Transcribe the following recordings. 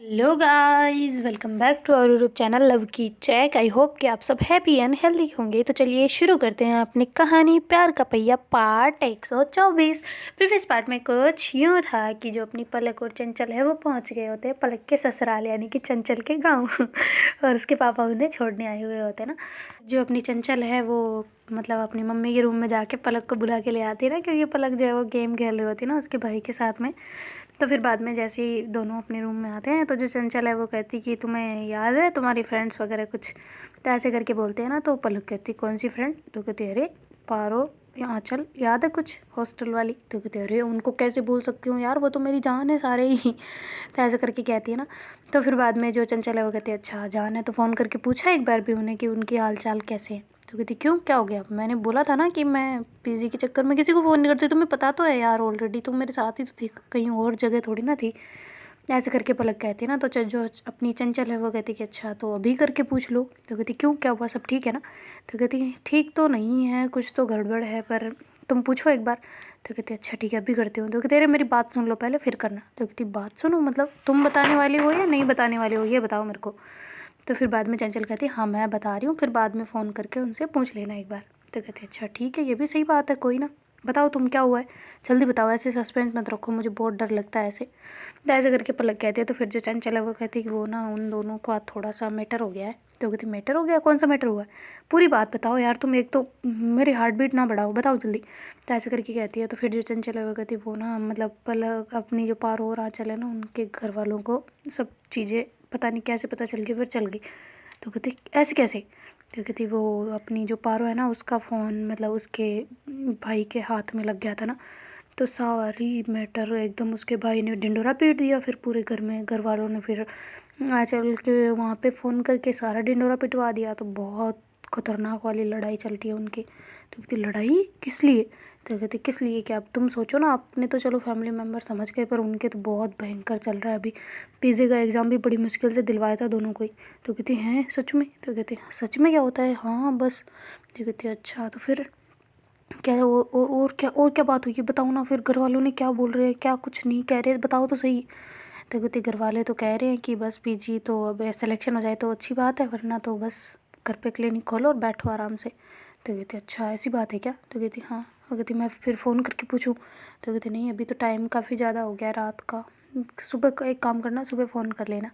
Hello guys, welcome back to our YouTube channel love की चैक। I hope कि आप सब हैप्पी एंड हेल्दी होंगे। तो चलिए शुरू करते हैं अपनी कहानी प्यार का पहिया पार्ट 124। प्रीवियस पार्ट में कुछ यूँ था कि जो अपनी पलक और चंचल है वो पहुंच गए होते हैं पलक के ससुराल यानी कि चंचल के गांव और उसके पापा उन्हें छोड़ने आए हुए होते हैं ना। जो अपनी चंचल है वो मतलब अपनी मम्मी के रूम में जाके पलक को बुला के ले आती है ना, क्योंकि पलक जो है वो गेम खेल रही होती है ना उसके भाई के साथ में। तो फिर बाद में जैसे ही दोनों अपने रूम में आते हैं तो जो चंचल है वो कहती कि तुम्हें याद है तुम्हारी फ्रेंड्स वगैरह कुछ, तो ऐसे करके बोलते हैं ना। तो पलक कहती कौन सी फ्रेंड? तो कहती अरे पारो या आंचल, याद है कुछ हॉस्टल वाली? तो कहती अरे उनको कैसे भूल सकती हूँ यार, वो तो मेरी जान है सारे ही। तो ऐसे करके कहती है ना। तो फिर बाद में जो चंचल है वो कहती है अच्छा जान है तो फ़ोन करके पूछा एक बार भी उन्हें कि उनकी हाल चाल कैसे है? तो कहती क्यों, क्या हो गया? मैंने बोला था ना कि मैं पीजी के चक्कर में किसी को फ़ोन नहीं करती, तुम्हें पता तो है यार ऑलरेडी, तुम मेरे साथ ही तो थी, कहीं और जगह थोड़ी ना थी। ऐसे करके पलक कहती है ना। तो जो अपनी चंचल है वो कहती कि अच्छा तो अभी करके पूछ लो। तो कहती क्यों, क्या हुआ, सब ठीक है ना? तो कहती ठीक तो नहीं है, कुछ तो गड़बड़ है, पर तुम पूछो एक बार। तो कहती अच्छा ठीक है अभी करती हूँ। तो कहती अरे मेरी बात सुन लो पहले फिर करना। तो कहती बात सुनो मतलब तुम बताने वाली हो या नहीं बताने वाली हो, ये बताओ मेरे को। तो फिर बाद में चंचल कहती हाँ मैं बता रही हूँ, फिर बाद में फ़ोन करके उनसे पूछ लेना एक बार। तो कहती अच्छा ठीक है, ये भी सही बात है, कोई ना, बताओ तुम क्या हुआ है, जल्दी बताओ, ऐसे सस्पेंस मत रखो, मुझे बहुत डर लगता है ऐसे। तो ऐसे करके पलक कहती है। तो फिर जो चंचल है वो कहती है कि वो ना उन दोनों का थोड़ा सा मैटर हो गया है। तो कहती मैटर हो गया, कौन सा मैटर हुआ है, पूरी बात बताओ यार तुम, एक तो मेरी हार्ट बीट ना बढ़ाओ, बताओ जल्दी। तो ऐसे करके कहती है। तो फिर जो चंचल है वो कहती है वो ना मतलब पलक अपनी जो पारो और आंचल है ना उनके घर वालों को सब चीज़ें पता नहीं कैसे पता चल गई, फिर चल गई। तो कहती ऐसे कैसे? तो कहती वो अपनी जो पारो है ना उसका फ़ोन मतलब उसके भाई के हाथ में लग गया था ना। तो सारी मैटर एकदम उसके भाई ने ढिंडोरा पीट दिया, फिर पूरे घर में घर वालों ने फिर आंचल के वहाँ पे फ़ोन करके सारा ढिंडोरा पिटवा दिया। तो बहुत खतरनाक वाली लड़ाई चलती है उनकी। तो कहती लड़ाई किस लिए? तो कहती किस लिए क्या, अब तुम सोचो ना, आपने तो चलो फैमिली मेम्बर समझ गए, पर उनके तो बहुत भयंकर चल रहा है अभी। पीजी का एग्ज़ाम भी बड़ी मुश्किल से दिलवाया था दोनों को ही। तो कहती हैं सच में? तो कहती सच में क्या होता है? हाँ बस। तो कहती अच्छा तो फिर क्या और क्या बात हुई है, बताओ ना, फिर घर वालों ने क्या बोल रहे हैं, क्या कुछ नहीं कह रहे, बताओ तो सही। तो कहती घर वाले तो कह रहे हैं कि बस पीजी तो अब सिलेक्शन हो जाए तो अच्छी बात है, वरना तो बस घर पे क्लिनिक खोलो और बैठो आराम से। तो कहती अच्छा ऐसी बात है क्या? तो कहती हाँ। तो कहती मैं फिर फ़ोन करके पूछूं? तो कहती नहीं अभी तो टाइम काफ़ी ज़्यादा हो गया रात का, सुबह का एक काम करना, सुबह फ़ोन कर लेना।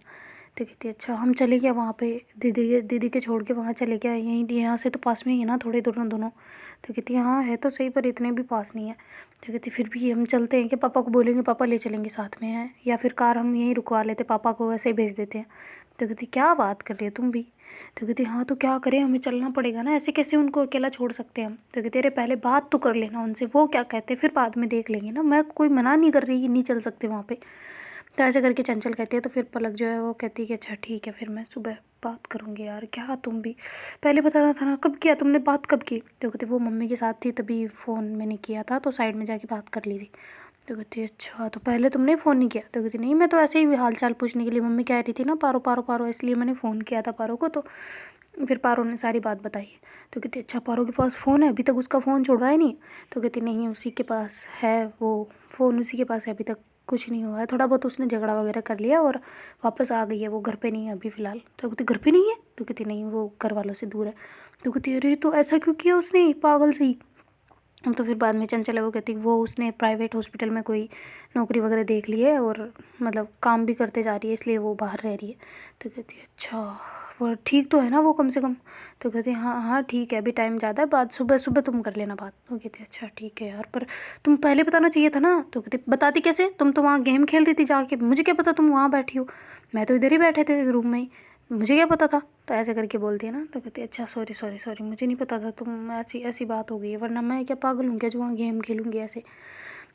तो कहती अच्छा हम चले गए वहाँ पे, दीदी के छोड़ के वहाँ चले गए, यहीं यहाँ से तो पास में ही है ना थोड़े दोनों दोनों। तो कहती हाँ है तो सही पर इतने भी पास नहीं है। तो कहती फिर भी हम चलते हैं कि पापा को बोलेंगे, पापा ले चलेंगे साथ में हैं, या फिर कार हम यहीं रुकवा लेते, पापा को वैसे ही भेज देते हैं। तो कहती क्या बात कर रही हो तुम भी? तो कहती हाँ तो क्या करें, हमें चलना पड़ेगा ना, ऐसे कैसे उनको अकेला छोड़ सकते हैं हम? तो कहती अरे पहले बात तो कर लेना उनसे, वो क्या कहते हैं फिर बाद में देख लेंगे ना, मैं कोई मना नहीं कर रही कि नहीं चल सकते वहाँ पे। तो ऐसे करके चंचल कहती है। तो फिर पलक जो है वो कहती है कि अच्छा ठीक है फिर मैं सुबह बात करूँगी। यार क्या तुम भी पहले बताना था ना, कब किया तुमने बात, कब की? तो कहती वो मम्मी के साथ थी तभी फ़ोन मैंने किया था, तो साइड में जाके बात कर ली थी। तो कहती अच्छा तो पहले तुमने फ़ोन नहीं किया? तो कहती नहीं मैं तो ऐसे ही हाल चाल पूछने के लिए, मम्मी कह रही थी ना पारो पारो पारो, इसलिए मैंने फ़ोन किया था पारो को। तो फिर पारो ने सारी बात बताई। तो कहती अच्छा पारो के पास फ़ोन है, अभी तक उसका फ़ोन छुड़वाया नहीं? तो कहती नहीं उसी के पास है वो फ़ोन, उसी के पास है, अभी तक कुछ नहीं हुआ है, थोड़ा बहुत उसने झगड़ा वगैरह कर लिया और वापस आ गई है, वो घर पे नहीं है अभी फ़िलहाल। तो कहती घर पे नहीं है? तो कहती नहीं वो घर वालों से दूर है। तो कहती अरे तो ऐसा क्यों किया उसने, पागल सी। तो फिर बाद में चंचल है वो कहती वो उसने प्राइवेट हॉस्पिटल में कोई नौकरी वगैरह देख ली है और मतलब काम भी करते जा रही है, इसलिए वो बाहर रह रही है। तो कहती है अच्छा वो ठीक तो है ना वो कम से कम? तो कहती है हाँ हाँ ठीक है, अभी टाइम ज़्यादा है, बात सुबह सुबह तुम कर लेना बात। तो कहती है अच्छा ठीक है यार, पर तुम पहले बताना चाहिए था ना। तो कहती बताती कैसे, तुम तो वहाँ गेम खेल रही थी जाके, मुझे क्या पता तुम वहाँ बैठी हो, मैं तो इधर ही बैठे थे रूम में ही, मुझे क्या पता था। तो ऐसे करके बोलती है ना। तो कहती है अच्छा सॉरी सॉरी सॉरी, मुझे नहीं पता था, तुम ऐसी ऐसी बात हो गई है, वरना मैं क्या पागल हूँ क्या जो वहाँ गेम खेलूँगी ऐसे।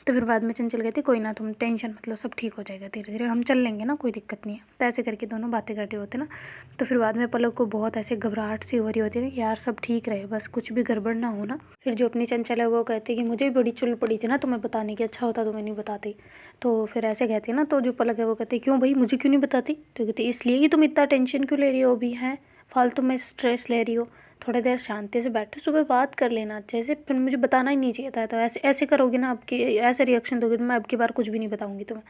तो फिर बाद में चंचल कहती कोई ना तुम टेंशन मतलब सब ठीक हो जाएगा, धीरे धीरे हम चल लेंगे ना, कोई दिक्कत नहीं है। तो ऐसे करके दोनों बातें कर रहे होते ना। तो फिर बाद में पलक को बहुत ऐसे घबराहट सी हो रही होती है ना कि यार सब ठीक रहे, बस कुछ भी गड़बड़ ना हो ना। फिर जो अपनी चंचल है वो कहती है कि मुझे भी बड़ी चुल पड़ी थी ना तुम्हें बताने की, अच्छा होता तुम्हें नहीं बताती। तो फिर ऐसे कहती है ना। तो जो पलक है वो कहती है क्यों भाई मुझे क्यों नहीं बताती? तो कहती इसलिए कि तुम इतना टेंशन क्यों ले रही हो अभी, हैं फालतू में स्ट्रेस ले रही हो, थोड़ी देर शांति से बैठो, सुबह बात कर लेना अच्छे से, फिर मुझे बताना ही नहीं चाहिए था। तो ऐसे ऐसे करोगे ना, आपकी ऐसे रिएक्शन दोगे तो मैं अब की बार कुछ भी नहीं बताऊंगी तुम्हें।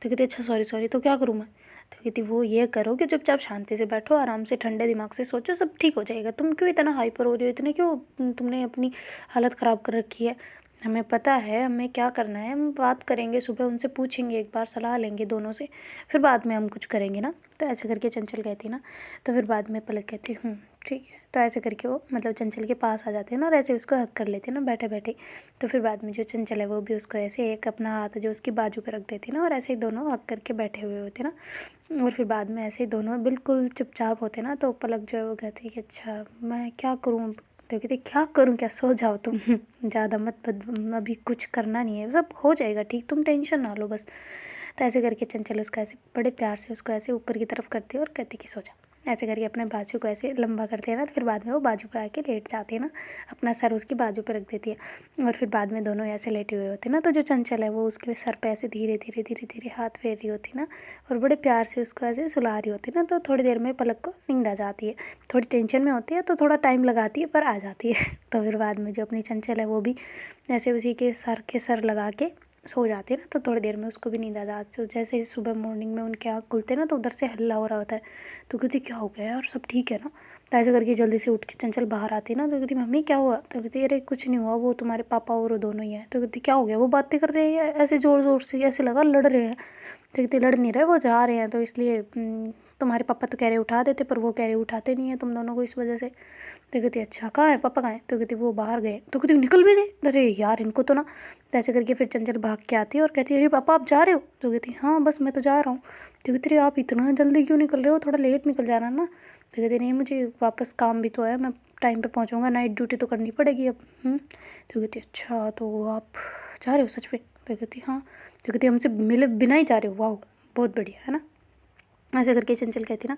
तो कहती अच्छा सॉरी सॉरी, तो क्या करूँ मैं? तो कहती वो ये करो कि चुपचाप शांति से बैठो, आराम से ठंडे दिमाग से सोचो, सब ठीक हो जाएगा। तुम क्यों इतना हाइपर हो रही हो, इतने क्यों तुमने अपनी हालत ख़राब कर रखी है। हमें पता है हमें क्या करना है, हम बात करेंगे सुबह, उनसे पूछेंगे, एक बार सलाह लेंगे दोनों से, फिर बाद में हम कुछ करेंगे ना। तो ऐसे करके चंचल कहती ना, तो फिर बाद में पलक कहती ठीक है। तो ऐसे करके वो मतलब चंचल के पास आ जाते हैं ना, और ऐसे उसको हक कर लेते हैं ना बैठे बैठे। तो फिर बाद में जो चंचल है वो भी उसको ऐसे एक अपना हाथ जो उसकी बाजू पर रख देती ना, और ऐसे ही दोनों हक करके बैठे हुए होते ना। और फिर बाद में ऐसे ही दोनों बिल्कुल चुपचाप होते ना। तो पलक जो है वो कहती है कि अच्छा मैं क्या करूँ। तो कहती क्या करूँ क्या, सो जाओ तुम ज़्यादा मत अभी कुछ करना नहीं है, सब हो जाएगा ठीक, तुम टेंशन ना लो बस। तो ऐसे करके चंचल उसका ऐसे बड़े प्यार से उसको ऐसे ऊपर की तरफ करती है और कहती कि सो जा। ऐसे करके अपने बाजू को ऐसे लंबा करते हैं ना। तो फिर बाद में वो बाजू पे आके लेट जाते हैं ना, अपना सर उसकी बाजू पे रख देती है। और फिर बाद में दोनों ऐसे लेटे हुए होते हैं ना। तो जो चंचल है वो उसके सर पे ऐसे धीरे धीरे धीरे धीरे हाथ फेर रही होती ना, और बड़े प्यार से उसको ऐसे सुला रही होती ना। तो थोड़ी देर में पलक को नींद आ जाती है। थोड़ी टेंशन में होती है तो थोड़ा टाइम लगाती है, पर आ जाती है। तो फिर बाद में जो अपनी चंचल है वो भी ऐसे उसी के सर लगा के सो जाती है ना। तो थोड़ी देर में उसको भी नींद आ जाती है। तो जैसे ही सुबह मॉर्निंग में उनके आँख खुलते हैं ना, तो उधर से हल्ला हो रहा होता है। तो कहती क्या हो गया यार, सब ठीक है ना। तो ऐसे करके जल्दी से उठ के चंचल बाहर आती है ना। तो कहती मम्मी क्या हुआ। तो कहती अरे कुछ नहीं हुआ, वो तुम्हारे पापा और वो दोनों ही हैं। तो कहती क्या हो गया, वो बातें कर रहे हैं ऐसे ज़ोर ज़ोर से, ऐसे लगा लड़ रहे हैं। तो कहती लड़ नहीं रहे, वो जा रहे हैं तो इसलिए तुम्हारे पापा तो कह रहे उठा देते, पर वो कह रहे उठाते नहीं हैं तुम दोनों को, इस वजह से। तो कहती अच्छा कहाँ है पापा, कहाँ है। तो कहती वो बाहर गए। तो कहती निकल भी गए, अरे यार इनको तो ना। तो ऐसे करके फिर चंचल भाग के आती है और कहती है अरे पापा आप जा रहे हो। तो कहती हाँ बस मैं तो जा रहा हूँ। तो कहती अरे आप इतना जल्दी क्यों निकल रहे हो, थोड़ा लेट निकल जाना ना। तो कहती नहीं मुझे वापस काम भी तो है, मैं टाइम पे पहुँचूँगा, नाइट ड्यूटी तो करनी पड़ेगी अब। तो कहती अच्छा तो आप जा रहे हो सच में। तो कहती हाँ। तो कहती हमसे मिले बिना ही जा रहे हो, वाह बहुत बढ़िया है ना। ऐसे करके चंचल कहती ना।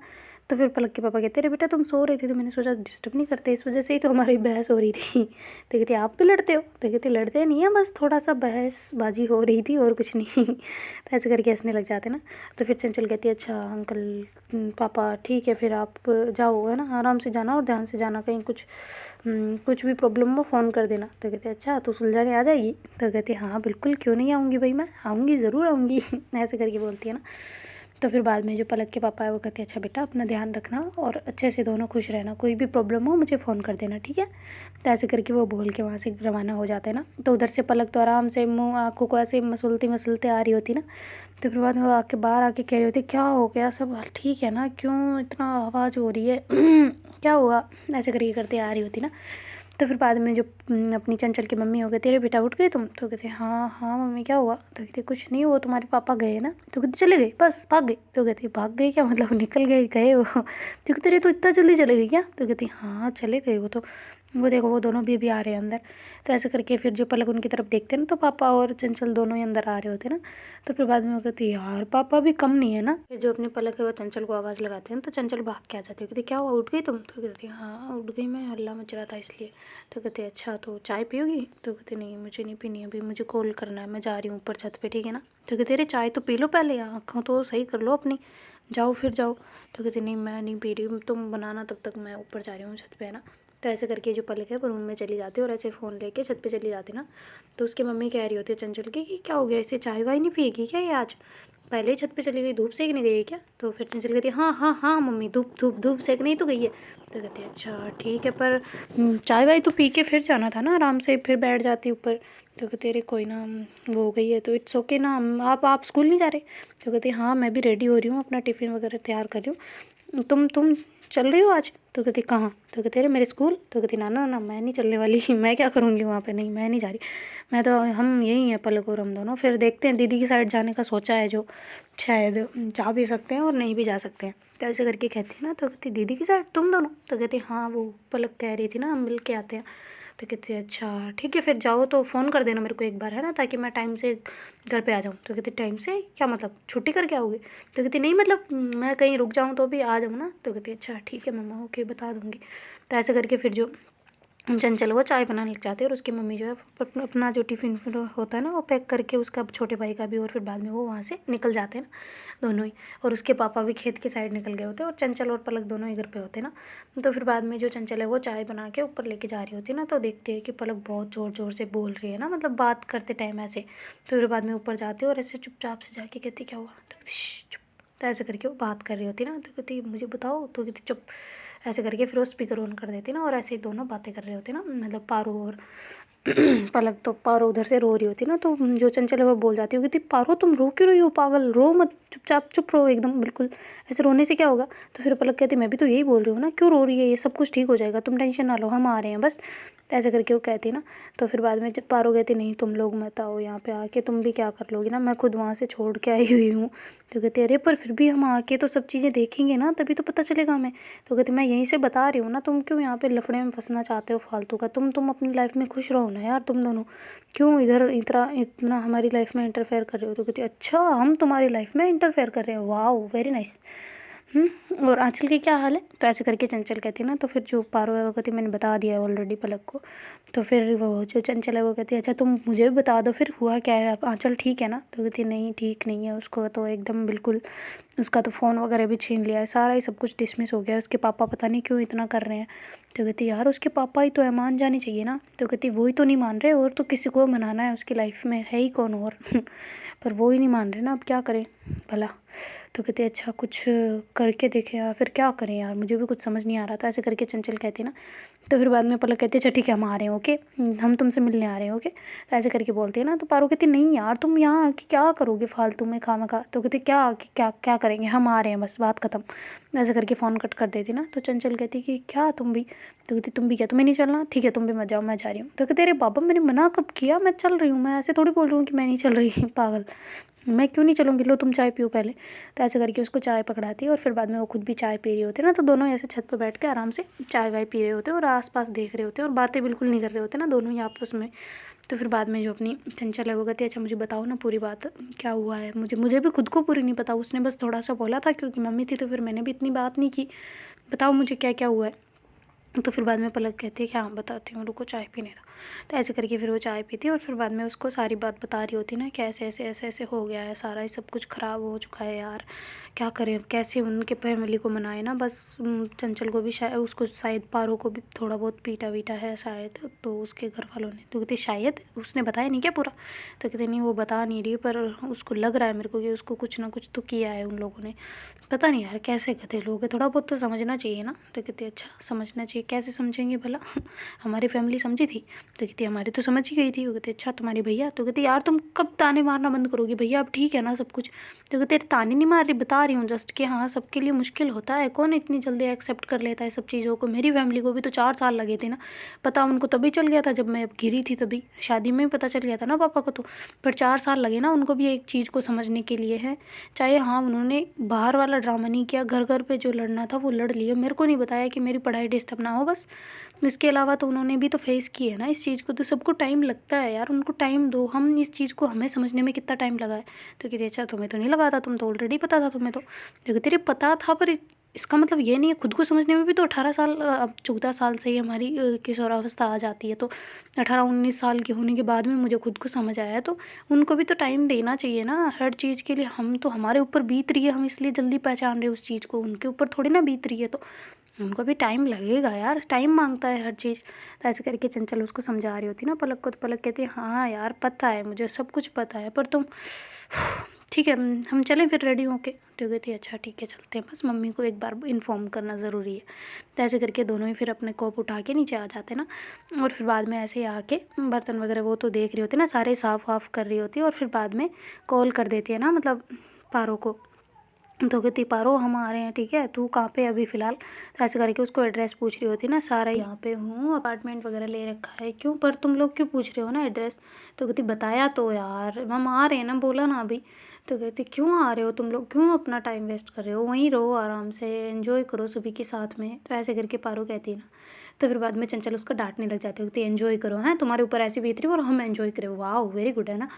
तो फिर पलक के पापा कहते अरे बेटा तुम सो रहे थे तो मैंने सोचा डिस्टर्ब नहीं करते, इस वजह से ही तो हमारी बहस हो रही थी। तो कहती आप भी लड़ते हो। तो कहती लड़ते नहीं है, बस थोड़ा सा बहसबाजी हो रही थी और कुछ नहीं। तो ऐसे करके हंसने लग जाते ना। तो फिर चंचल कहती है अच्छा अंकल पापा ठीक है, फिर आप जाओ है ना, आराम से जाना और ध्यान से जाना, कहीं कुछ भी प्रॉब्लम हो फ़ोन कर देना। तो कहते अच्छा तो सुलझाने आ जाएगी। तो कहती हाँ बिल्कुल क्यों नहीं आऊँगी भाई, मैं आऊँगी ज़रूर आऊँगी। ऐसे करके बोलती है ना। तो फिर बाद में जो पलक के पापा है वो कहते हैं अच्छा बेटा अपना ध्यान रखना और अच्छे से दोनों खुश रहना, कोई भी प्रॉब्लम हो मुझे फ़ोन कर देना ठीक है। तो ऐसे करके वो बोल के वहाँ से रवाना हो जाते हैं ना। तो उधर से पलक तो आराम से मुँह आँखों को ऐसे मसलते मसलते आ रही होती ना। तो फिर बाद में वो आके बाहर आके कह रही होती क्या हो गया, सब ठीक है ना, क्यों इतना आवाज़ हो रही है क्या हुआ। ऐसे करके करते आ रही होती ना। तो फिर बाद में जो अपनी चंचल की मम्मी हो गई तेरे बेटा उठ गए तुम। तो कहते हाँ हाँ मम्मी क्या हुआ। तो कहते कुछ नहीं, वो तुम्हारे पापा गए ना। तो कहते चले गए बस भाग गए। तो कहती भाग गए क्या मतलब निकल गए गए वो। तो कहते तो इतना जल्दी चले गए क्या। तो कहती हाँ चले गए वो देखो वो दोनों भी अभी आ रहे हैं अंदर। तो ऐसे करके फिर जो पलक उनकी तरफ देखते हैं ना, तो पापा और चंचल दोनों ही अंदर आ रहे होते हैं ना। तो फिर बाद में वो कहती यार पापा भी कम नहीं है ना। फिर जो अपनी पलक है वो चंचल को आवाज़ लगाते हैं। तो चंचल भाग के आ जाती है, कहती क्या हुआ उठ गई तुम। तो कहती हाँ उठ गई मैं, हल्ला मच रहा था इसलिए। तो कहते अच्छा तो चाय पियोगी। तो कहते नहीं मुझे नहीं पीनी अभी, मुझे कॉल करना है, मैं जा रही हूँ ऊपर छत पे ठीक है ना। तो कहते अरे चाय तो पी लो पहले, आँखों तो सही कर लो अपनी, जाओ फिर जाओ। तो कहते नहीं मैं नहीं पी रही, तुम बनाना तब तक मैं ऊपर जा रही हूँ छत पे है ना। तो ऐसे करके जो पलक है वो रूम में चली जाती है और ऐसे फ़ोन लेके छत पे चली जाती ना। तो उसकी मम्मी कह रही होती है चंचल की कि क्या हो गया, इसे चाय वाय नहीं पिएगी क्या ये आज, पहले ही छत पे चली गई, धूप सेकने गई है क्या। तो फिर चंचल कहती है हाँ हाँ हाँ मम्मी धूप सेकने ही तो गई है। तो कहती है अच्छा ठीक है, पर चाय वाय तो पी के फिर जाना था ना आराम से, फिर बैठ जाती ऊपर। तो कहते अरे कोई ना वो हो गई है तो इट्स ओके ना, आप स्कूल नहीं जा रहे। तो कहती हाँ मैं भी रेडी हो रही हूँ, अपना टिफ़िन वगैरह तैयार कर रही हूँ, तुम चल रही हो आज। तो कहती कहाँ। तो कहते अरे मेरे स्कूल। तो कहती ना ना ना मैं नहीं चलने वाली मैं क्या करूँगी वहाँ पे, नहीं मैं नहीं जा रही, मैं तो हम यहीं हैं पलक और हम दोनों, फिर देखते हैं दीदी की साइड जाने का सोचा है जो, शायद जा भी सकते हैं और नहीं भी जा सकते हैं। तो ऐसे करके कहती है ना। तो कहती दीदी की साइड तुम दोनों। तो कहती हाँ वो पलक कह रही थी ना हम मिल के आते हैं। तो कहती अच्छा ठीक है फिर जाओ तो फ़ोन कर देना मेरे को एक बार है ना, ताकि मैं टाइम से घर पे आ जाऊँ। तो कहती टाइम से क्या मतलब छुट्टी करके आओगे। तो कहती नहीं मतलब मैं कहीं रुक जाऊँ तो भी आ जाऊँ ना। तो कहती अच्छा ठीक है मम्मा ओके बता दूँगी। तो ऐसे करके फिर जो चंचल वो चाय बनाने लग जाती है और उसकी मम्मी जो है अपना जो टिफ़िन फिर होता है ना वो पैक करके उसका छोटे भाई का भी, और फिर बाद में वो वहाँ से निकल जाते हैं ना दोनों ही। और उसके पापा भी खेत की साइड निकल गए होते हैं और चंचल और पलक दोनों ही घर पे होते हैं ना। तो फिर बाद में जो चंचल है वो चाय बना के ऊपर लेके जा रही होती है ना। तो देखते हैं कि पलक बहुत ज़ोर ज़ोर से बोल रही है ना, मतलब बात करते टाइम ऐसे। तो फिर बाद में ऊपर जाती है और ऐसे चुपचाप से जाके कहती क्या हुआ। तो कहती चुप तो ऐसे करके वो बात कर रही होती ना, तो कहती मुझे बताओ, तो कहती चुप, ऐसे करके फिर वो स्पीकर ऑन कर देती ना, और ऐसे ही दोनों बातें कर रहे होते ना, मतलब पारो और पलक। तो पारो उधर से रो रही होती ना, तो जो चंचल है वो बोल जाती होगी, कहती पारो तुम रो क्यों रही हो, पागल, रो मत, चुपचाप चुप रहो एकदम बिल्कुल, ऐसे रोने से क्या होगा। तो फिर पलक कहती मैं भी तो यही बोल रही हूँ ना, क्यों रो रही है, ये सब कुछ ठीक हो जाएगा, तुम टेंशन ना लो, हम आ रहे हैं बस। तो ऐसे करके वो कहती ना, तो फिर बाद में जब पारो कहती नहीं तुम लोग मत आओ यहाँ पे आके, तुम भी क्या कर लोगी ना, मैं खुद वहाँ से छोड़ के आई हुई हूँ। तो कहती अरे पर फिर भी हम आके तो सब चीज़ें देखेंगे ना, तभी तो पता चलेगा हमें। तो कहती मैं यहीं से बता रही हूँ ना, तुम क्यों यहाँ पे लफड़े में फंसना चाहते हो फालतू का, तुम अपनी लाइफ में खुश रहो ना यार, तुम दोनों क्यों इधर इतना इतना हमारी लाइफ में इंटरफेयर कर रहे हो। तो कहती अच्छा हम तुम्हारी लाइफ में इंटरफेयर कर रहे हैं, वाह वेरी नाइस। और आंचल की क्या हाल है। तो ऐसे करके चंचल कहती है ना, तो फिर जो पारो है वो कहती मैंने बता दिया है ऑलरेडी पलक को। तो फिर वो जो चंचल है वो कहती है अच्छा तुम मुझे भी बता दो फिर हुआ क्या है, अब आंचल ठीक है ना। तो कहती नहीं ठीक नहीं है, उसको तो एकदम बिल्कुल, उसका तो फ़ोन वगैरह भी छीन लिया है, सारा ही सब कुछ डिसमिस हो गया है, उसके पापा पता नहीं क्यों इतना कर रहे हैं। तो कहती यार उसके पापा ही तो है, मान जानी चाहिए ना। तो कहती वो ही तो नहीं मान रहे, और तो किसी को मनाना है, उसकी लाइफ में है ही कौन और पर वो ही नहीं मान रहे ना, अब क्या करें भला। तो कहते अच्छा कुछ करके देखें या फिर क्या करें यार, मुझे भी कुछ समझ नहीं आ रहा था। ऐसे करके चंचल कहती ना, तो फिर बाद में पलक कहती है अच्छा ठीक है हम आ रहे हैं ओके, हम तुमसे मिलने आ रहे हैं ओके। तो ऐसे करके बोलती है ना, तो पारो कहती नहीं यार तुम यहाँ आके क्या करोगे फालतू में खामखा। तो कहती क्या क्या क्या करेंगे, हम आ रहे हैं बस, बात ख़त्म। ऐसे करके फ़ोन कट कर देती ना। तो चंचल कहती कि क्या तुम भी। तो कहती तुम भी क्या, तुम्हें नहीं चलना, ठीक है तुम भी मत जाओ मैं जा रही हूँ। तो कहते अरे बाबा मैंने मना कब किया, मैं चल रही हूँ, मैं ऐसे थोड़ी बोल रही हूँ कि मैं नहीं चल रही पागल, मैं क्यों नहीं चलूँगी, लो तुम चाय पियो पहले। तो ऐसे करके उसको चाय पकड़ाती है, और फिर बाद में वो खुद भी चाय पी रही होती है ना। तो दोनों ऐसे छत पर बैठ के आराम से चाय वाय पी रहे होते हैं, और आसपास देख रहे होते हैं, और बातें बिल्कुल नहीं कर रहे होते ना दोनों ही आपस में। तो फिर बाद में जो अपनी चंचल है वो कहती है अच्छा मुझे बताओ ना पूरी बात क्या हुआ है, मुझे भी खुद को पूरी नहीं पता, उसने बस थोड़ा सा बोला था क्योंकि मम्मी थी, तो फिर मैंने भी इतनी बात नहीं की, बताओ मुझे क्या क्या हुआ है। तो फिर बाद में पलक कहती है कि हाँ बताती हूँ, रुको चाय पीने दो। तो ऐसे करके फिर वो चाय पीती है, और फिर बाद में उसको सारी बात बता रही होती ना कि ऐसे ऐसे ऐसे ऐसे हो गया है, सारा ही सब कुछ ख़राब हो चुका है यार, क्या करें अब, कैसे उनके फैमिली को मनाए ना। बस चंचल को भी शायद, उसको शायद पारो को भी थोड़ा बहुत पीटा वीटा है शायद, तो उसके घर वालों ने। तो कहती शायद उसने बताया नहीं क्या पूरा। तो कहते नहीं वो बता नहीं रही, पर उसको लग रहा है मेरे को कि उसको कुछ ना कुछ तो किया है उन लोगों ने, पता नहीं यार कैसे गधे लोग हैं, थोड़ा बहुत तो समझना चाहिए ना। तो कहती अच्छा समझना चाहिए, कैसे समझेंगे भला हमारी फैमिली समझी थी। तो कहती हमारी तो समझ ही गई थी। वो कहते अच्छा तुम्हारी भैया। तो कहती यार तुम कब ताने मारना बंद करोगी, भैया अब ठीक है ना सब कुछ। तो कहते ताने नहीं मार रही, बता रही हूँ जस्ट कि हाँ सबके लिए मुश्किल होता है, कौन इतनी जल्दी एक्सेप्ट कर लेता है सब चीज़ों को, मेरी फैमिली को भी तो 4 साल लगे थे ना, पता उनको तभी चल गया था जब मैं गिरी थी, तभी शादी में पता चल गया था ना पापा को तो, पर 4 साल लगे ना उनको भी एक चीज़ को समझने के लिए है। चाहे हाँ उन्होंने बाहर वाला ड्रामा नहीं किया, घर घर पे जो लड़ना था वो लड़ लिया, मेरे को नहीं बताया कि मेरी पढ़ाई डिस्टर्ब ना हो बस, इसके अलावा तो उन्होंने भी तो फेस की है ना इस चीज़ को। तो सबको टाइम लगता है यार, उनको टाइम दो, हम इस चीज़ को हमें समझने में कितना टाइम लगा है। तो कहती अच्छा तुम्हें तो नहीं लगा था, तुम तो ऑलरेडी पता था तुम्हें। तो देखो तेरे पता था, पर इसका मतलब ये नहीं है, खुद को समझने में भी तो 18 साल, अब 14 साल से ही हमारी किशोरावस्था आ जाती है, तो 18-19 साल के होने के बाद में मुझे खुद को समझ आया है। तो उनको भी तो टाइम देना चाहिए ना हर चीज़ के लिए, हम तो हमारे ऊपर बीत रही है, हम इसलिए जल्दी पहचान रहे हैं उस चीज़ को, उनके ऊपर थोड़ी ना बीत रही है, तो उनको भी टाइम लगेगा यार, टाइम मांगता है हर चीज़। तो ऐसे करके चंचल उसको समझा रही होती ना पलक को। तो पलक कहती है हाँ यार पता है मुझे, सब कुछ पता है, पर तुम ठीक है हम चलें फिर रेडी होके। तो कहती है अच्छा ठीक है चलते हैं, बस मम्मी को एक बार इन्फॉर्म करना ज़रूरी है। तो ऐसे करके दोनों ही फिर अपने कोप उठा के नीचे आ जाते ना, और फिर बाद में ऐसे ही आके बर्तन वगैरह वो तो देख रही होती ना, सारे साफ़ वाफ़ कर रही होती है, और फिर बाद में कॉल कर देती है ना, मतलब पारो को। तो कहती पारो हम आ रहे हैं ठीक है, तू कहाँ पे अभी फ़िलहाल। तो ऐसे करके उसको एड्रेस पूछ रही होती ना, सारा यहाँ पे हूँ, अपार्टमेंट वगैरह ले रखा है, क्यों पर तुम लोग क्यों पूछ रहे हो ना एड्रेस। तो कहती बताया तो यार हम आ रहे हैं ना, बोला ना अभी। तो कहती क्यों आ रहे हो तुम लोग, क्यों अपना टाइम वेस्ट कर रहे हो, वहीं रहो आराम से, एंजॉय करो सभी के साथ में। तो ऐसे करके पारो कहती है ना। तो फिर बाद में चंचल उसको डांटने लग जाती होती है, एंजॉय करो हैं, तुम्हारे ऊपर ऐसी बीत रही हो और हम एंजॉय करें, वाह वेरी गुड है ना,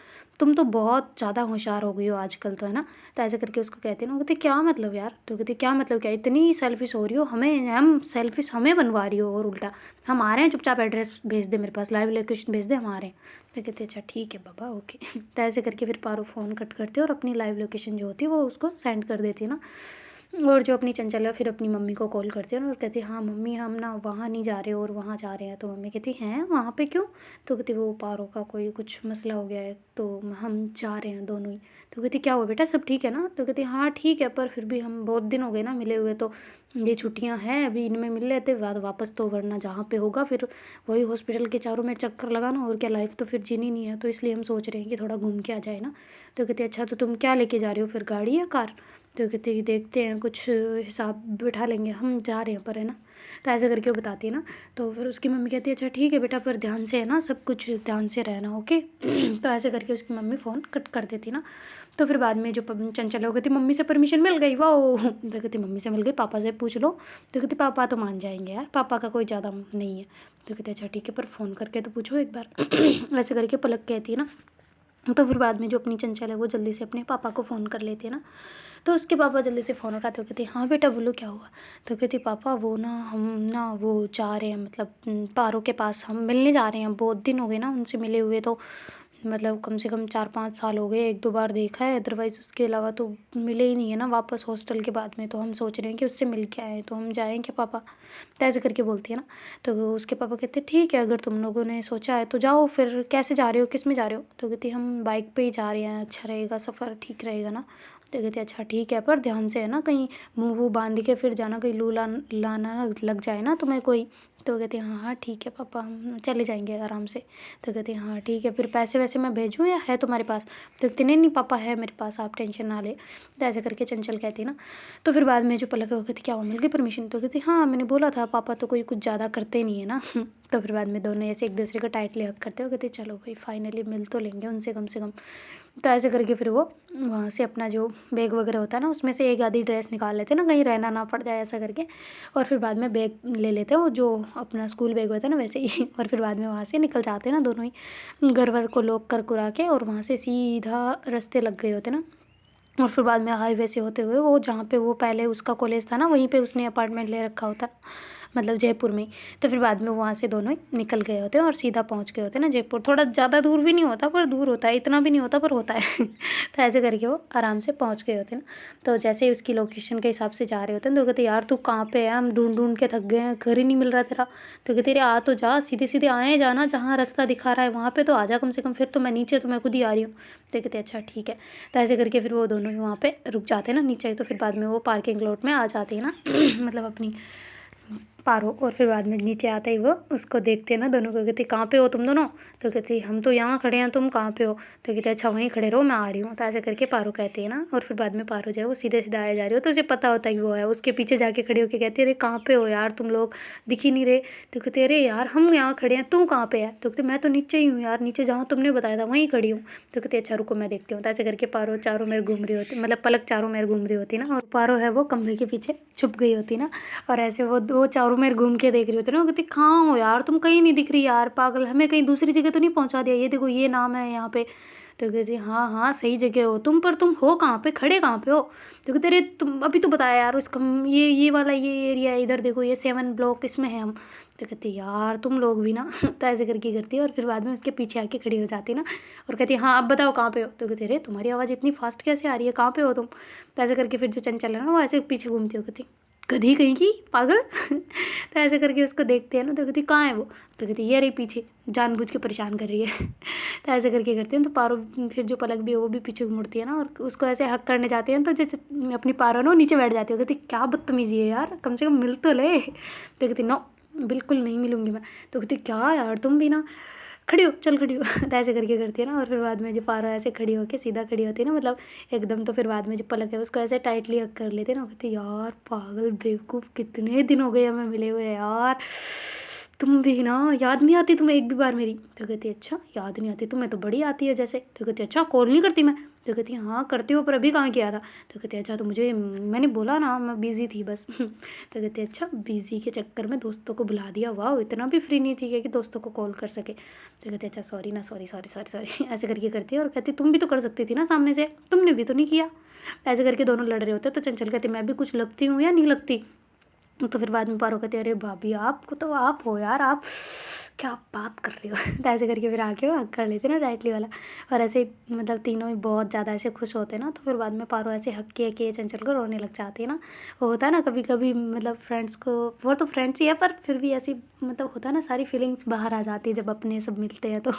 तुम तो बहुत ज़्यादा होशियार हो गई हो आजकल तो है ना। तो ऐसे करके उसको कहती है ना, वो कहती क्या मतलब यार। तो कहती क्या मतलब क्या, इतनी सेल्फिश हो रही हो, हमें हम सेल्फिश हमें बनवा रही हो, और उल्टा हम आ रहे हैं, चुपचाप एड्रेस भेज दे मेरे पास, लाइव लोकेशन भेज दे, हम आ रहे हैं। तो कहते अच्छा ठीक है बाबा ओके। तो ऐसे करके फिर पारो फ़ोन कट करती है, और अपनी लाइव लोकेशन जो होती है वो उसको सेंड कर देती है ना। और जो अपनी चंचल है फिर अपनी मम्मी को कॉल करती है और कहती है हाँ मम्मी हम ना वहाँ नहीं जा रहे और वहाँ जा रहे हैं। तो मम्मी कहती हैं वहाँ पे क्यों? तो कहती वो पारो का कोई कुछ मसला हो गया है तो हम जा रहे हैं दोनों ही। तो कहती क्या हुआ बेटा, सब ठीक है ना? तो कहती हाँ ठीक है, पर फिर भी हम बहुत दिन हो गए ना मिले हुए, तो ये छुट्टियाँ हैं अभी इनमें मिल लेते बाद वापस तो, वरना जहाँ पे होगा फिर वही हॉस्पिटल के चारों में चक्कर लगाना और क्या, लाइफ तो फिर जीनी नहीं है। तो इसलिए हम सोच रहे हैं कि थोड़ा घूम के आ जाए ना। तो कहती अच्छा तो तुम क्या लेके जा रहे हो फिर, गाड़ी या कार? तो कहते कि देखते हैं कुछ हिसाब बिठा लेंगे, हम जा रहे हैं पर है ना। तो ऐसे करके वो बताती है ना। तो फिर उसकी मम्मी कहती है अच्छा ठीक है बेटा, पर ध्यान से है ना, सब कुछ ध्यान से रहना, ओके। तो ऐसे करके उसकी मम्मी फ़ोन कट कर देती ना। तो फिर बाद में जो चंचल हो गई थी, मम्मी से परमिशन मिल गई, वाह। तो कहती मम्मी से मिल गई, पापा से पूछ लो। तो कहती पापा तो मान जाएंगे यार, पापा का कोई ज़्यादा नहीं है। तो कहते अच्छा ठीक है, पर फ़ोन करके तो पूछो एक बार। ऐसे करके पलक कहती है ना। तो फिर बाद में जो अपनी चंचल है वो जल्दी से अपने पापा को फ़ोन कर लेती है ना। तो उसके पापा जल्दी से फ़ोन उठाते हो, कहते हाँ बेटा बोलो क्या हुआ? तो कहती पापा वो ना हम ना वो जा रहे हैं, मतलब पारो के पास हम मिलने जा रहे हैं, बहुत दिन हो गए ना उनसे मिले हुए, तो मतलब कम से कम 4-5 साल हो गए, 1-2 बार देखा है, अदरवाइज़ उसके अलावा तो मिले ही नहीं है ना वापस हॉस्टल के बाद में। तो हम सोच रहे हैं कि उससे मिल के आए, तो हम जाएंगे पापा? तो ऐसे करके बोलती है ना। तो उसके पापा कहते ठीक है, अगर तुम लोगों ने सोचा है तो जाओ, फिर कैसे जा रहे हो, किस में जा रहे हो? तो कहती हम बाइक पे ही जा रहे हैं, अच्छा रहेगा, सफ़र ठीक रहेगा ना। तो कहते अच्छा ठीक है, पर ध्यान से है ना, कहीं मुँह वूह बांध के फिर जाना, कहीं लू लाना लग जाए ना तुम्हें कोई। तो कहते हैं हाँ हाँ ठीक है पापा, हम चले जाएंगे आराम से। तो कहते हैं हाँ ठीक है, फिर पैसे वैसे मैं भेजूँ या है तुम्हारे पास? तो कहते नहीं नहीं पापा है मेरे पास, आप टेंशन ना ले। तो ऐसे करके चंचल कहती ना। तो फिर बाद में जो पलक है वो कहती क्या हुआ, मिल गई परमिशन? तो कहती हाँ मैंने बोला था, पापा तो कोई कुछ ज़्यादा करते नहीं है ना। तो फिर बाद में दोनों ऐसे एक दूसरे को टाइटली हक करते हो, कहते चलो भाई फाइनली मिल तो लेंगे उनसे कम से कम। तो ऐसे करके फिर वो वहाँ से अपना जो बैग वगैरह होता है ना, उसमें से एक आधी ड्रेस निकाल लेते हैं ना, कहीं रहना ना पड़ जाए ऐसा करके। और फिर बाद में बैग ले लेते हैं वो जो अपना स्कूल बैग होता है ना वैसे ही। और फिर बाद में वहाँ से निकल जाते हैं ना दोनों ही, घर वर को लॉक कर कुरा के, और वहाँ से सीधा रास्ते लग गए होते ना। और फिर बाद में हाईवे से होते हुए वो जहाँ पे वो पहले उसका कॉलेज था ना, वहीं पे उसने अपार्टमेंट ले रखा होता, मतलब जयपुर में। तो फिर बाद में वहाँ से दोनों ही निकल गए होते हैं और सीधा पहुँच गए होते हैं ना जयपुर। थोड़ा ज़्यादा दूर भी नहीं होता पर दूर होता है, इतना भी नहीं होता पर होता है। तो ऐसे करके वो आराम से पहुँच गए होते हैं ना। तो जैसे ही उसकी लोकेशन के हिसाब से जा रहे होते हैं तो कहते यार तू कहाँ पे है, हम ढूंढ ढूंढ के थक गए हैं, घर ही नहीं मिल रहा तेरा। तो कहते आ तो जा, सीधे सीधे आए जाना, जहाँ रास्ता दिखा रहा है वहाँ पे तो आ जा कम से कम, फिर तो मैं नीचे तो मैं खुद ही आ रही हूँ। तो कहते अच्छा ठीक है। तो ऐसे करके फिर वो दोनों ही वहाँ पे रुक जाते हैं ना नीचे। तो फिर बाद में वो पार्किंग लॉट में आ जाते हैं ना। मतलब अपनी पारो। और फिर बाद में नीचे आते ही वो उसको देखते हैं ना, दोनों को, कहती कहाँ पे हो तुम दोनों? तो कहती हम तो यहाँ खड़े हैं, तुम कहाँ पे हो? तो कहते अच्छा वहीं खड़े रहो, मैं आ रही हूँ। तो ऐसे करके पारो कहती है ना। और फिर बाद में पारो जो है वो सीधे सीधे आए जा रही हो, तो उसे पता होता है कि वो है, उसके पीछे जाके खड़े होकर कहती है अरे कहाँ पे हो यार तुम लोग, दिख ही नहीं रहे। तो कहते अरे यार हम यहाँ खड़े हैं, तू कहाँ पे है? तो कहते मैं तो नीचे ही हूँ यार, नीचे जहाँ तुमने बताया था वहीं खड़ी हूँ। तो कहते अच्छा रुको मैं देखती हूँ। तो ऐसे करके पारो चारों मेर घूम रही होती, मतलब पलक चारों मेर घूम रही होती ना, और पारो है वो कमरे के पीछे छुप गई होती ना। और ऐसे वो चारों मेर घूम के देख रही होती ना, वो कहती कहाँ हो यार तुम, कहीं नहीं दिख रही यार, पागल, हमें कहीं दूसरी जगह तो नहीं पहुंचा दिया, ये देखो ये नाम है यहाँ पे। तो कहती हाँ हाँ सही जगह हो तुम, पर तुम हो कहाँ पे, खड़े कहाँ पे हो? तो कहते अरे तुम अभी तो बताया यार, इसका ये वाला ये एरिया है, इधर देखो ये 7 ब्लॉक इसमें है हम। तो कहती यार तुम लोग भी ना। तो ऐसे करके करती है और फिर बाद में उसके पीछे आके खड़ी हो जाती ना। और कहती हाँ अब बताओ कहाँ पे हो? तो कहते अरे तुम्हारी आवाज़ इतनी फास्ट कैसे आ रही है, कहाँ पे हो तुम? तो ऐसे करके फिर जो चंचल है ना वो ऐसे पीछे घूमती हो, कहती गधी कहीं की, पागल। तो ऐसे करके उसको देखते हैं ना। तो कहती कहाँ है वो? तो कहती ये रही पीछे, जानबूझ के परेशान कर रही है। तो ऐसे करके करते हैं। तो पारो फिर जो पलक भी है वो भी पीछे मुड़ती है ना, और उसको ऐसे हक करने जाते हैं। तो जैसे अपनी पारो ना नीचे बैठ जाती है, कहती क्या बदतमीजी है यार, कम से कम मिल तो ले। तो कहती नो बिल्कुल नहीं मिलूंगी मैं। तो कहती क्या यार तुम भी ना, खड़ी हो चल खड़ी हो। तो ऐसे करके करती है ना। और फिर बाद में जो पारो ऐसे खड़ी होके सीधा खड़ी होती है ना, मतलब एकदम। तो फिर बाद में जो पलक है उसको ऐसे टाइटली हक कर लेते हैं ना, कहती यार पागल बेवकूफ़, कितने दिन हो गए हमें मिले हुए यार, तुम भी ना, याद नहीं आती तुम्हें एक भी बार मेरी? तो कहती अच्छा याद नहीं आती, तुम्हें तो बड़ी आती है जैसे। तो कहती अच्छा कॉल नहीं करती मैं? तो कहती हाँ करती हो, पर अभी कहाँ किया था? तो कहती अच्छा तो मुझे, मैंने बोला ना मैं बिज़ी थी बस। तो कहती अच्छा बिज़ी के चक्कर में दोस्तों को बुला दिया, वाह इतना भी फ्री नहीं थी कि दोस्तों को कॉल कर सके। तो कहती अच्छा सॉरी ना, सॉरी सॉरी सॉरी सॉरी। ऐसे करके करती है और कहती तुम भी तो कर सकती थी ना सामने से, तुमने भी तो नहीं किया। ऐसे करके दोनों लड़ रहे होते। तो चंचल कहती मैं भी कुछ लगती हूँ या नहीं लगती? तो फिर बाद में पारो कहती है, अरे भाभी आपको तो आप हो यार, आप क्या बात कर रही हो। तो ऐसे करके फिर आके वो हक कर लेते ना डायरेक्टली वाला। और ऐसे ही मतलब तीनों ही बहुत ज़्यादा ऐसे खुश होते हैं ना, तो फिर बाद में पारो ऐसे हक के चंचल को रोने लग जाती है ना। वो होता है ना कभी कभी मतलब फ्रेंड्स को, वो तो फ्रेंड्स ही है पर फिर भी ऐसी मतलब होता है ना, सारी फीलिंग्स बाहर आ जाती है जब अपने सब मिलते हैं तो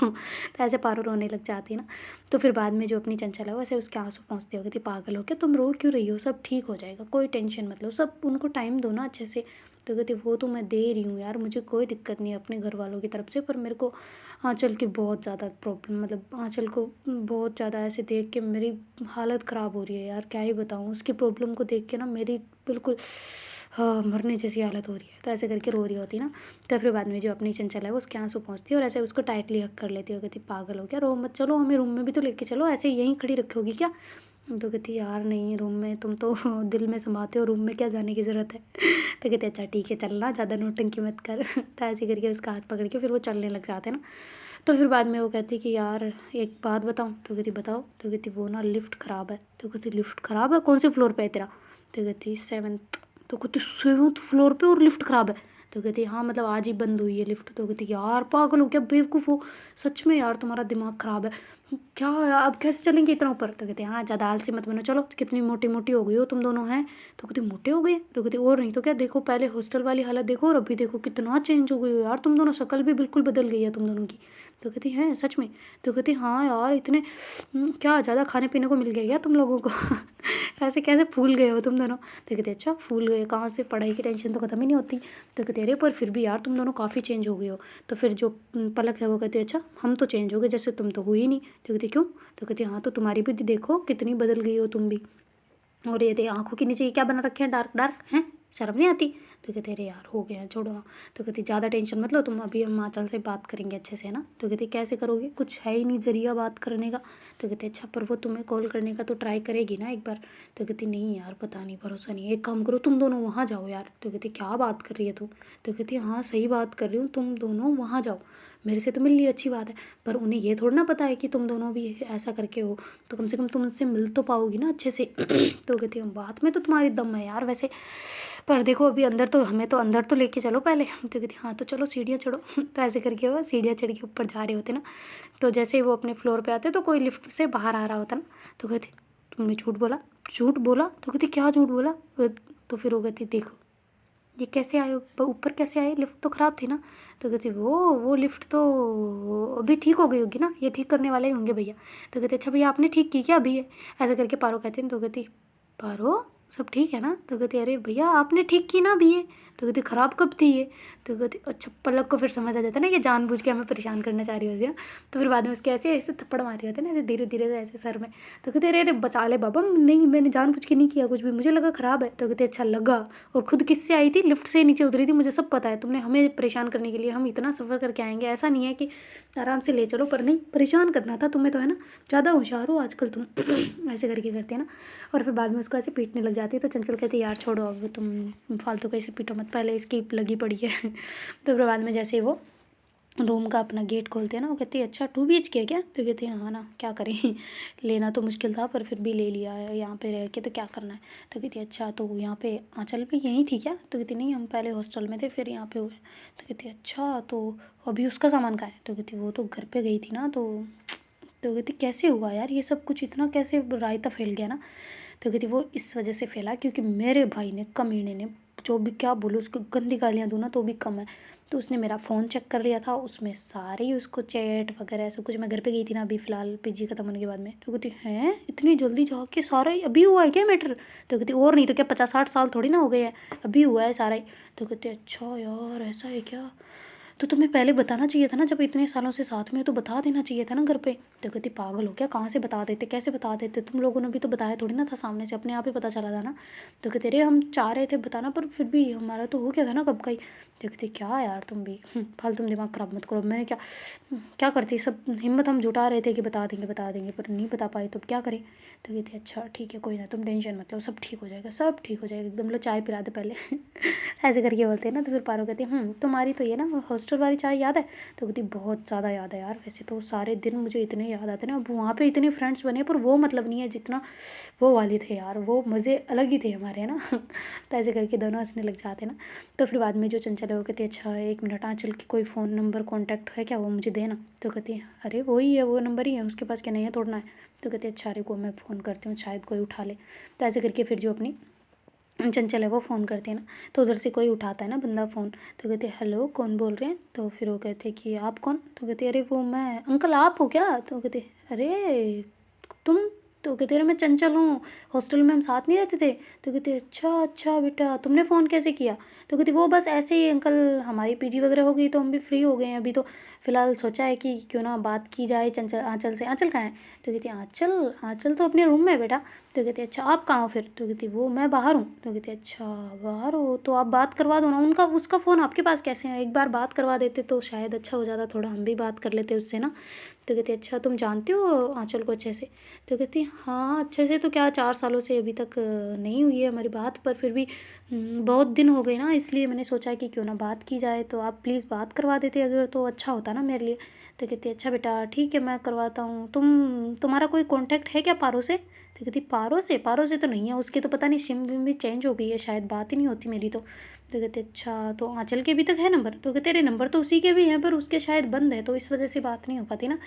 ऐसे पारो रोने लग जाती है ना। तो फिर बाद में जो अपनी चंचल है वो ऐसे उसके आंसू पहुँचते हो गए थे, पागल हो क्या तुम रो क्यों रही हो, सब ठीक हो जाएगा, कोई टेंशन मत लो, सब उनको टाइम दो ना अच्छे से। तो कहती वो तो मैं दे रही हूँ यार, मुझे कोई दिक्कत नहीं है अपने घर वालों की तरफ से, पर मेरे को आँचल की बहुत ज़्यादा प्रॉब्लम, मतलब आँचल को बहुत ज़्यादा ऐसे देख के मेरी हालत ख़राब हो रही है यार, क्या ही बताऊँ, उसकी प्रॉब्लम को देख के ना मेरी बिल्कुल हाँ मरने जैसी हालत हो रही है। तो ऐसे करके रो रही होती ना। तो फिर बाद में जो अपनी चंचल है वो उसके आंसू पहुँचती है और ऐसे उसको टाइटली हक कर लेती है। कहती पागल हो क्या, रो मत, चलो हमें रूम में भी तो लेके चलो, ऐसे यहीं खड़ी रखोगी क्या। तो कहती यार नहीं, रूम में तुम तो दिल में समाते हो, रूम में क्या जाने की ज़रूरत है। तो कहते अच्छा ठीक है चलना, ज़्यादा नौटंकी मत कर। तो ऐसे करके उसका हाथ पकड़ के फिर वो चलने लग जाते हैं ना। तो फिर बाद में वो कहती कि यार एक बात बताऊँ। तो कहती बताओ। तो कहती वो ना लिफ्ट ख़राब है। तो कहती लिफ्ट ख़राब है, कौन से फ्लोर पे है तेरा। तो कहती 7th। तो कहती 7th फ्लोर पे और लिफ्ट ख़राब है। तो कहती हाँ मतलब आज ही बंद हुई है लिफ्ट। तो कहती यार पागल हो क्या, बेवकूफ़ हो, सच में यार तुम्हारा दिमाग ख़राब है क्या, अब कैसे चलेंगे इतना ऊपर। तो कहते हाँ ज़्यादा आलसी मत बनो, चलो कितनी मोटी मोटी हो गई हो तुम दोनों हैं। तो कहती मोटे हो गए। तो कहती और नहीं तो क्या, देखो पहले हॉस्टल वाली हालत देखो और अभी देखो कितना चेंज हो गई हो यार तुम दोनों, शक्ल भी बिल्कुल बदल गई है तुम दोनों की। तो कहती हैं सच में। तो कहती हाँ यार इतने क्या ज़्यादा खाने पीने को मिल गया क्या तुम लोगों को। ऐसे कैसे फूल गए हो तुम दोनों। तो कहते अच्छा फूल गए कहाँ से, पढ़ाई की टेंशन तो ख़त्म ही नहीं होती। तो कहते अरे पर फिर भी यार तुम दोनों काफ़ी चेंज हो गए हो। तो फिर जो पलक है वो कहते अच्छा हम तो चेंज हो गए, जैसे तुम तो हुई नहीं। तो कहती क्यों। तो कहती हाँ तो तुम्हारी भी देखो कितनी बदल गई हो तुम भी, और ये आंखों के नीचे ये क्या बना रखे हैं, डार्क डार्क हैं, शर्म नहीं आती। तो कहते अरे यार हो गया छोड़ो ना। तो कहती ज़्यादा टेंशन मत लो तुम, अभी हम आंचल से बात करेंगे अच्छे से, है ना। तो कहती कैसे करोगे, कुछ है ही नहीं जरिया बात करने का। तो कहते अच्छा पर वो तुम्हें कॉल करने का तो ट्राई करेगी ना एक बार। तो कहती नहीं यार पता नहीं, भरोसा नहीं, एक काम करो तुम दोनों वहाँ जाओ यार। तो कहती क्या बात कर रही है तू। तो कहती हाँ सही बात कर रही हूँ, तुम दोनों वहाँ जाओ, मेरे से तो मिल ली अच्छी बात है, पर उन्हें ये थोड़ा ना पता है कि तुम दोनों भी ऐसा करके हो, तो कम से कम तुम उनसे मिल तो पाओगी ना अच्छे से। तो कहती हूँ बात में तो तुम्हारी दम है यार वैसे, पर देखो अभी अंदर तो, हमें तो अंदर तो लेके चलो पहले। तो कहती हाँ तो चलो सीढ़ियाँ चढ़ो। तो ऐसे करके वो सीढ़ियाँ चढ़ के ऊपर जा रहे होते ना। तो जैसे ही वो अपने फ्लोर पे आते तो कोई लिफ्ट से बाहर आ रहा होता ना। तो कहती तुमने झूठ बोला, झूठ बोला। तो कहती क्या झूठ बोला। तो फिर वो कहती देखो ये कैसे आए ऊपर, कैसे आए, लिफ्ट तो ख़राब थी ना। तो कहती वो लिफ्ट तो अभी ठीक हो गई होगी ना, ये ठीक करने वाले ही होंगे भैया। तो कहते अच्छा भैया आपने ठीक की क्या अभी ये, ऐसा करके पारो कहते हैं। तो कहती पारो सब ठीक है ना। तो कहती अरे भैया आपने ठीक की ना अभी ये। तो कहती ख़राब कब थी ये। तो कहती अच्छा, पलक को फिर समझ आ जाता है ना ये जानबूझ के हमें परेशान करना चाह रही होती है ना। तो फिर बाद में उसके ऐसे ऐसे थप्पड़ मार रहे होते हैं ना, ऐसे धीरे धीरे से ऐसे सर में। तो कहते अरे अरे बचा ले बाबा, नहीं मैंने जानबूझ के नहीं किया कुछ भी, मुझे लगा ख़राब है। तो कहते अच्छा लगा, और खुद किससे आई थी, लिफ्ट से नीचे उतरी थी, मुझे सब पता है, तुमने हमें परेशान करने के लिए, हम इतना सफ़र करके आएंगे, ऐसा नहीं है कि आराम से ले चलो, पर नहीं परेशान करना था तुम्हें तो, है ना, ज़्यादा होशियार हो आजकल तुम। ऐसे करके करते हैं ना। और फिर बाद में उसको ऐसे पीटने लग जाती है। तो चंचल कहती है यार छोड़ो अब तुम फालतू कैसे पीटो मत, पहले इसकी लगी पड़ी है। तो फिर बाद में जैसे ही वो रूम का अपना गेट खोलते हैं ना, वो कहती है अच्छा 2 BHK है क्या। तो कहती है हाँ ना, क्या करें। लेना तो मुश्किल था पर फिर भी ले लिया है, यहाँ पे रह के तो क्या करना है। तो कहती है अच्छा तो यहाँ पे आंचल पे यहीं थी क्या। तो कहती नहीं हम पहले हॉस्टल में थे फिर यहाँ पे हुए। तो कहती अच्छा तो अभी उसका सामान कहाँ है। तो कहती वो तो घर पे गई थी ना। तो कहती कैसे हुआ यार ये सब कुछ, इतना कैसे रायता फैल गया ना। तो कहती वो इस वजह से फैला क्योंकि मेरे भाई ने, कमीने ने, जो भी क्या बोलूँ उसको गंदी गालियाँ दूँ ना तो भी कम है, तो उसने मेरा फ़ोन चेक कर लिया था, उसमें सारे ही उसको चैट वगैरह सब कुछ, मैं घर पे गई थी ना अभी फ़िलहाल पीजी ख़त्म होने के बाद में। तो कहती हैं इतनी जल्दी जाके सारा ही अभी हुआ है क्या मैटर। तो कहती और नहीं तो क्या, 50-60 साल थोड़ी ना हो गए हैं, अभी हुआ है सारा ही। तो कहते अच्छा यार ऐसा है क्या, तो तुम्हें पहले बताना चाहिए था ना, जब इतने सालों से साथ में हो तो बता देना चाहिए था ना घर पे। तो कहती पागल हो क्या, कहाँ से बता देते, कैसे बता देते, तुम लोगों ने भी तो बताया थोड़ी ना था, सामने से अपने आप ही पता चला था ना। तो कहते अरे हम चाह रहे थे बताना पर फिर भी हमारा तो हो गया था ना कब का ही। तो कहते क्या यार तुम भी फालतू दिमाग ख़राब मत करो, मैंने क्या क्या करती, सब हिम्मत हम जुटा रहे थे कि बता देंगे पर नहीं बता पाए तो क्या करें। तो कहती अच्छा ठीक है कोई ना, तुम टेंशन मत लो, सब ठीक हो जाएगा, सब ठीक हो जाएगा एकदम, लो चाय पिला दे पहले। ऐसे करके बोलते हैं ना। तो फिर पारो कहती तुम्हारी तो ये ना हॉस्टल हॉस्टल वाली चाय याद है? तो कहती बहुत ज़्यादा याद है यार, वैसे तो सारे दिन मुझे इतने याद आते ना, अब वहाँ पे इतने फ्रेंड्स बने पर वो मतलब नहीं है जितना वो वाले थे यार, वो मज़े अलग ही थे हमारे, है ना। तो ऐसे करके दोनों हँसने लग जाते ना। तो फिर बाद में जो चंचल है वो कहती है अच्छा 1 मिनट आँचल की कोई फ़ोन नंबर कॉन्टैक्ट है क्या, वो मुझे देना। तो कहती है अरे वही है, वो नंबर ही है उसके पास, क्या नहीं है तोड़ना है। तो कहती है अच्छा रुको मैं फ़ोन करती हूँ, शायद कोई उठा ले। तो ऐसे करके फिर जो अपनी चंचल है वो फ़ोन करती है ना, तो उधर से कोई उठाता है ना बंदा फ़ोन। तो कहते हैं हेलो कौन बोल रहे हैं? तो फिर वो कहते हैं कि आप कौन? तो कहते अरे वो मैं, अंकल आप हो क्या? तो कहते अरे तुम? तो कहते अरे मैं चंचल हूँ, हॉस्टल में हम साथ नहीं रहते थे। तो कहते अच्छा अच्छा बेटा, तुमने फ़ोन कैसे किया? तो कहती वो बस ऐसे ही अंकल, हमारी पीजी वगैरह हो गई तो हम भी फ्री हो गए हैं अभी, तो फ़िलहाल सोचा है कि क्यों ना बात की जाए चंचल आँचल से। आँचल कहाँ है? तो कहती आँचल, आँचल तो अपने रूम में है बेटा। तो कहती अच्छा आप कहाँ हो फिर? तो कहती वो मैं बाहर हूँ। तो कहती अच्छा बाहर हो तो आप बात करवा दो ना, उनका उसका फ़ोन आपके पास कैसे है? एक बार बात करवा देते तो शायद अच्छा हो जाता, थोड़ा हम भी बात कर लेते उससे ना। तो कहती अच्छा तुम जानते हो आँचल को अच्छे से? तो कहती हाँ अच्छे से तो क्या, 4 सालों से अभी तक नहीं हुई है हमारी बात, पर फिर भी बहुत दिन हो गए ना, इसलिए मैंने सोचा कि क्यों ना बात की जाए, तो आप प्लीज़ बात करवा देते अगर तो अच्छा होता ना मेरे लिए। तो कहती अच्छा बेटा ठीक है मैं करवाता हूँ, तुम्हारा कोई कॉन्टैक्ट है क्या पारो से? तो कहती पारो से तो नहीं है, उसकी तो पता नहीं सिम विम भी चेंज हो गई है शायद, बात ही नहीं होती मेरी तो। तो कहते अच्छा तो आँचल के भी तक है नंबर? तो कहते अरे नंबर तो उसी के भी हैं पर उसके शायद बंद है, तो इस वजह से बात नहीं हो पाती ना।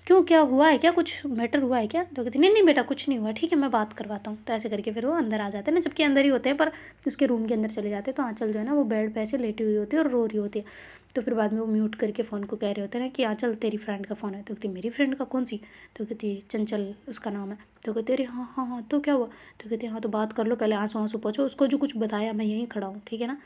क्यों क्या हुआ है क्या, कुछ मैटर हुआ है क्या? तो कहती नहीं नहीं बेटा कुछ नहीं हुआ, ठीक है मैं बात करवाता हूँ। तो ऐसे करके फिर वो अंदर आ जाते हैं ना, जबकि अंदर ही होते हैं पर उसके रूम के अंदर चले जाते हैं। तो आँचल जो है ना वो बेड पे ऐसे लेटी हुई होती है और रो रही होती है। तो फिर बाद में वो म्यूट करके फ़ोन को कह रहे होते हैं ना कि आँचल तेरी फ्रेंड का फ़ोन है। तो कहती मेरी फ्रेंड का, कौन सी? तो कहती चंचल उसका नाम है। तो कहते अरे हाँ हाँ हाँ तो क्या हुआ? तो कहते हाँ तो बात कर लो पहले, आंसू आंसू पोंछो, उसको जो कुछ बताया मैं यहीं खड़ा हूँ ठीक है ना,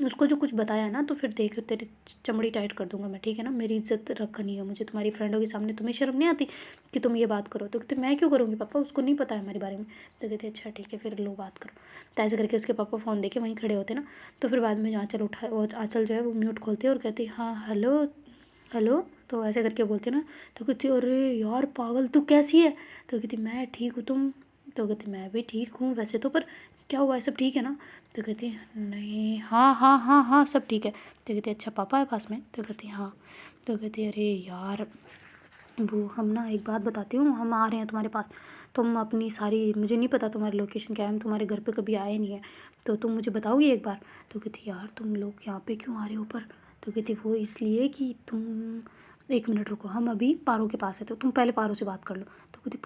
उसको जो कुछ बताया ना तो फिर देखो तेरी चमड़ी टाइट कर दूंगा मैं, ठीक है ना, मेरी इज्जत रखनी है मुझे, तुम्हारी फ्रेंडों के सामने तुम्हें शर्म नहीं आती कि तुम ये बात करो? तो कहते मैं क्यों करूँगी पापा, उसको नहीं पता है हमारे बारे में। तो कहते अच्छा ठीक है फिर लो बात करो। तो ऐसे करके उसके पापा फ़ोन देके वहीं खड़े होते ना। तो फिर बाद में जो आँचल उठा, वो आँचल जो है वो म्यूट खोलती है और कहती हाँ हेलो हेलो। तो ऐसे करके बोलती ना। तो कहती अरे यार पागल तू कैसी है? तो कहती मैं ठीक हूँ, तुम? तो कहती मैं भी ठीक हूँ वैसे तो, पर क्या हुआ है, सब ठीक है ना? तो कहती नहीं हाँ हाँ हाँ हाँ सब ठीक है। तो कहती अच्छा पापा है पास में? तो कहती हाँ। तो कहती अरे यार वो हम ना एक बात बताती हूँ, हम आ रहे हैं तुम्हारे पास, तुम अपनी सारी, मुझे नहीं पता तुम्हारी लोकेशन क्या है, हम तुम्हारे घर पे कभी आए नहीं है, तो तुम मुझे बताओगी एक बार? तो कहती यार तुम लोग यहाँ पे क्यों आ रहे हो ऊपर? तो कहती वो इसलिए कि तुम, 1 मिनट रुको, हम अभी पारो के पास है तो तुम पहले पारो से बात कर लो। तो कहती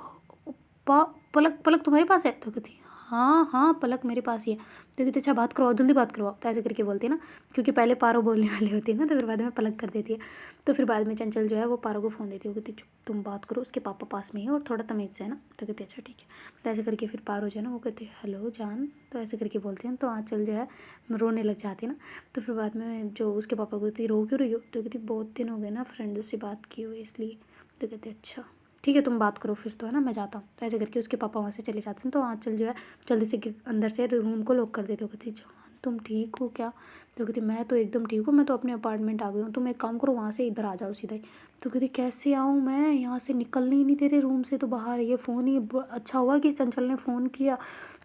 पलक, पलक तुम्हारे पास है? तो कहती हाँ हाँ पलक मेरे पास ही है। तो कहती अच्छा बात करवाओ जल्दी बात करवाओ। तो ऐसे करके बोलती है ना, क्योंकि पहले पारो बोलने वाली होती है ना, तो फिर बाद में पलक कर देती है। तो फिर बाद में चंचल जो है वो पारो को फ़ोन देती है, वो कहती चुप तुम बात करो, उसके पापा पास में ही है और थोड़ा तमीज़ से है ना। तो कहती अच्छा ठीक है। तो ऐसे करके फिर पारो जो है ना वो कहती है हेलो जान, तो ऐसे करके बोलते हैं, तो आँचल जो है रोने लग जाती है ना। तो फिर बाद में जो उसके पापा को कहती रो क्यों रही हो? तो कहती बहुत दिन हो गए ना फ्रेंड से बात की हुई इसलिए। तो कहते अच्छा ठीक है तुम बात करो फिर तो, है ना, मैं जाता हूँ। तो ऐसे करके उसके पापा वहाँ से चले जाते हैं। तो आँचल जो है जल्दी से अंदर से रूम को लॉक कर देते हो। कहती जान तुम ठीक हो क्या? तो कहती मैं तो एकदम ठीक हूँ, मैं तो अपने अपार्टमेंट आ गई हूँ, तुम एक काम करो वहाँ से इधर आ जाओ सीधा ही। तो कहती कैसे आऊँ मैं, यहाँ से निकलने ही नहीं दे रहे रूम से तो बाहर, ये फ़ोन ही अच्छा हुआ कि चंचल ने फ़ोन किया,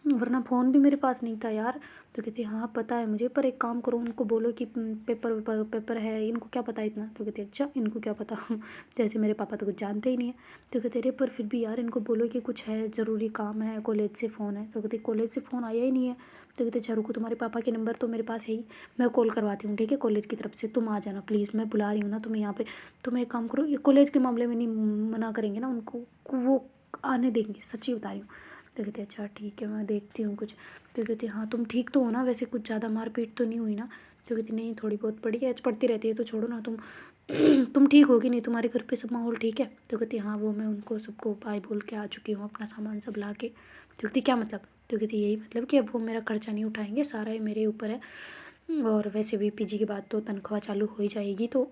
वरना फ़ोन भी मेरे पास नहीं था यार। तो कहती हाँ पता है मुझे, पर एक काम करो उनको बोलो कि पेपर वेपर पेपर है, इनको क्या पता इतना? तो कहती अच्छा इनको क्या पता? जैसे मेरे पापा तो कुछ जानते ही नहीं है। तो कहते अरे पर फिर भी यार इनको बोलो कि कुछ है, ज़रूरी काम है, कॉलेज से फ़ोन है। तो कहती कॉलेज से फ़ोन आया ही नहीं है। तो कहते अच्छा रुको, तुम्हारे पापा के नंबर तो मेरे पास है ही, मैं कॉल करवाती हूँ ठीक है कॉलेज की तरफ से, तुम आ जाना प्लीज़, मैं बुला रही हूँ ना तुम्हें यहाँ पे। तुम एक काम करो, ये कॉलेज के मामले में नहीं मना करेंगे ना उनको, वो आने देंगे, सच्ची बता रही हूँ। तो कहते अच्छा ठीक है मैं देखती हूँ कुछ। तो कहती हाँ तुम ठीक तो हो ना, वैसे कुछ ज़्यादा मारपीट तो नहीं हुई ना? तो कहती नहीं थोड़ी बहुत पड़ी है, पड़ती रहती है तो छोड़ो ना तुम। तुम ठीक होगी नहीं, तुम्हारे घर पे सब माहौल ठीक है? तो कहती हाँ वो मैं उनको सबको बाय बोल के आ चुकी हूँ, अपना सामान सब ला के। तो कहती क्या मतलब? तो कहती यही मतलब कि अब वो मेरा खर्चा नहीं उठाएंगे, सारा ये मेरे ऊपर है, और वैसे भी पीजी के बाद तो तनख्वाह चालू हो ही जाएगी, तो